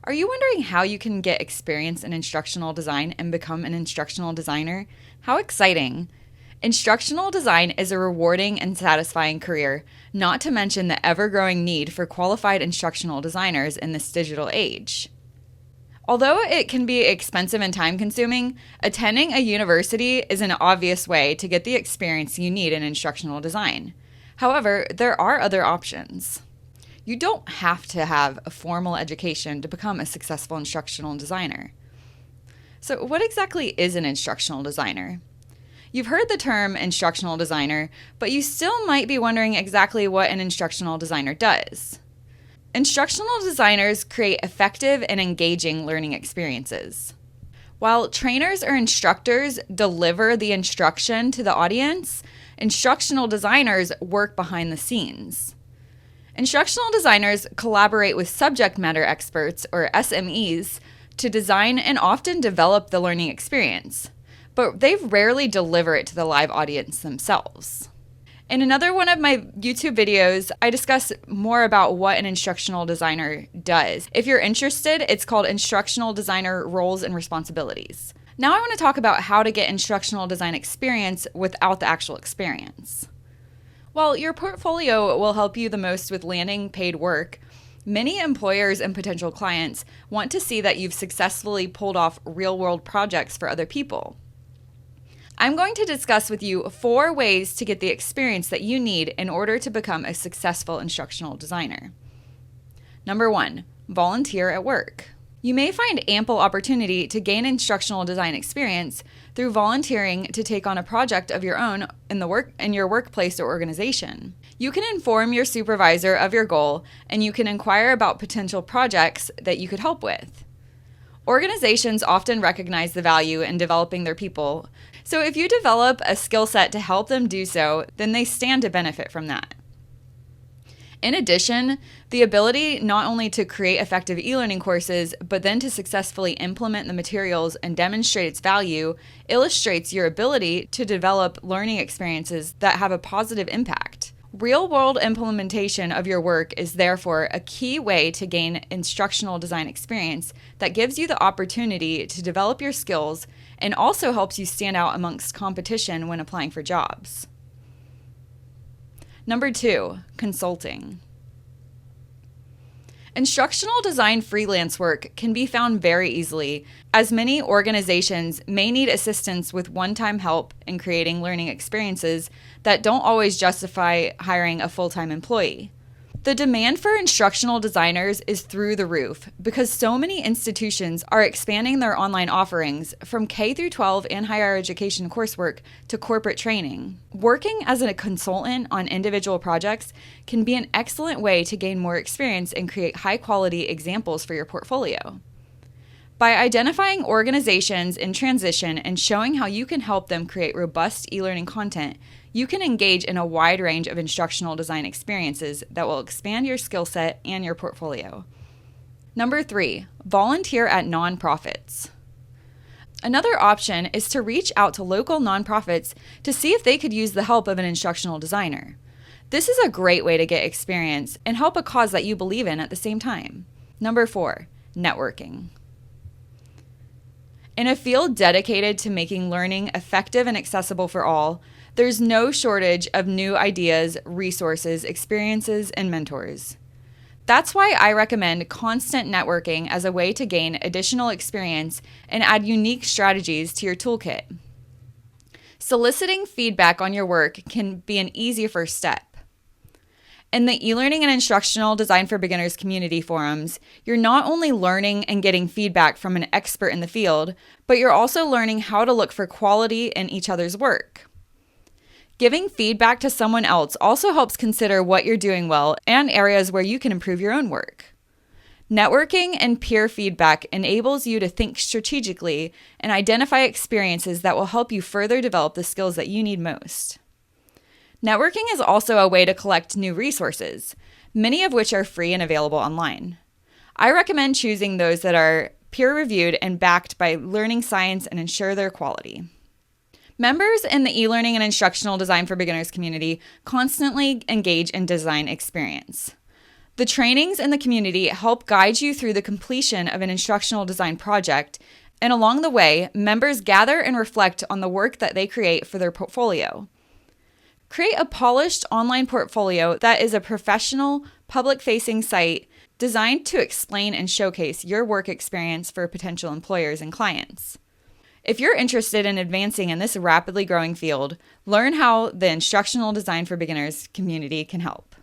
Are you wondering how you can get experience in instructional design and become an instructional designer? How exciting! Instructional design is a rewarding and satisfying career, not to mention the ever-growing need for qualified instructional designers in this digital age. Although it can be expensive and time-consuming, attending a university is an obvious way to get the experience you need in instructional design. However, there are other options. You don't have to have a formal education to become a successful instructional designer. So, what exactly is an instructional designer? You've heard the term instructional designer, but you still might be wondering exactly what an instructional designer does. Instructional designers create effective and engaging learning experiences. While trainers or instructors deliver the instruction to the audience, instructional designers work behind the scenes. Instructional designers collaborate with subject matter experts, or SMEs, to design and often develop the learning experience, but they rarely deliver it to the live audience themselves. In another one of my YouTube videos, I discuss more about what an instructional designer does. If you're interested, it's called Instructional Designer Roles and Responsibilities. Now I want to talk about how to get instructional design experience without the actual experience. While your portfolio will help you the most with landing paid work, many employers and potential clients want to see that you've successfully pulled off real-world projects for other people. I'm going to discuss with you 4 ways to get the experience that you need in order to become a successful instructional designer. Number 1, volunteer at work. You may find ample opportunity to gain instructional design experience through volunteering to take on a project of your own in your workplace or organization. You can inform your supervisor of your goal, and you can inquire about potential projects that you could help with. Organizations often recognize the value in developing their people, so if you develop a skill set to help them do so, then they stand to benefit from that. In addition, the ability not only to create effective e-learning courses, but then to successfully implement the materials and demonstrate its value illustrates your ability to develop learning experiences that have a positive impact. Real-world implementation of your work is therefore a key way to gain instructional design experience that gives you the opportunity to develop your skills and also helps you stand out amongst competition when applying for jobs. Number 2, consulting. Instructional design freelance work can be found very easily, as many organizations may need assistance with one-time help in creating learning experiences that don't always justify hiring a full-time employee. The demand for instructional designers is through the roof because so many institutions are expanding their online offerings from K-12 and higher education coursework to corporate training. Working as a consultant on individual projects can be an excellent way to gain more experience and create high-quality examples for your portfolio. By identifying organizations in transition and showing how you can help them create robust e-learning content, you can engage in a wide range of instructional design experiences that will expand your skill set and your portfolio. Number 3, volunteer at nonprofits. Another option is to reach out to local nonprofits to see if they could use the help of an instructional designer. This is a great way to get experience and help a cause that you believe in at the same time. Number 4, networking. In a field dedicated to making learning effective and accessible for all, there's no shortage of new ideas, resources, experiences, and mentors. That's why I recommend constant networking as a way to gain additional experience and add unique strategies to your toolkit. Soliciting feedback on your work can be an easy first step. In the eLearning and Instructional Design for Beginners community forums, you're not only learning and getting feedback from an expert in the field, but you're also learning how to look for quality in each other's work. Giving feedback to someone else also helps consider what you're doing well and areas where you can improve your own work. Networking and peer feedback enables you to think strategically and identify experiences that will help you further develop the skills that you need most. Networking is also a way to collect new resources, many of which are free and available online. I recommend choosing those that are peer-reviewed and backed by Learning Science and ensure their quality. Members in the eLearning and Instructional Design for Beginners community constantly engage in design experience. The trainings in the community help guide you through the completion of an instructional design project, and along the way, members gather and reflect on the work that they create for their portfolio. Create a polished online portfolio that is a professional, public-facing site designed to explain and showcase your work experience for potential employers and clients. If you're interested in advancing in this rapidly growing field, learn how the Instructional Design for Beginners community can help.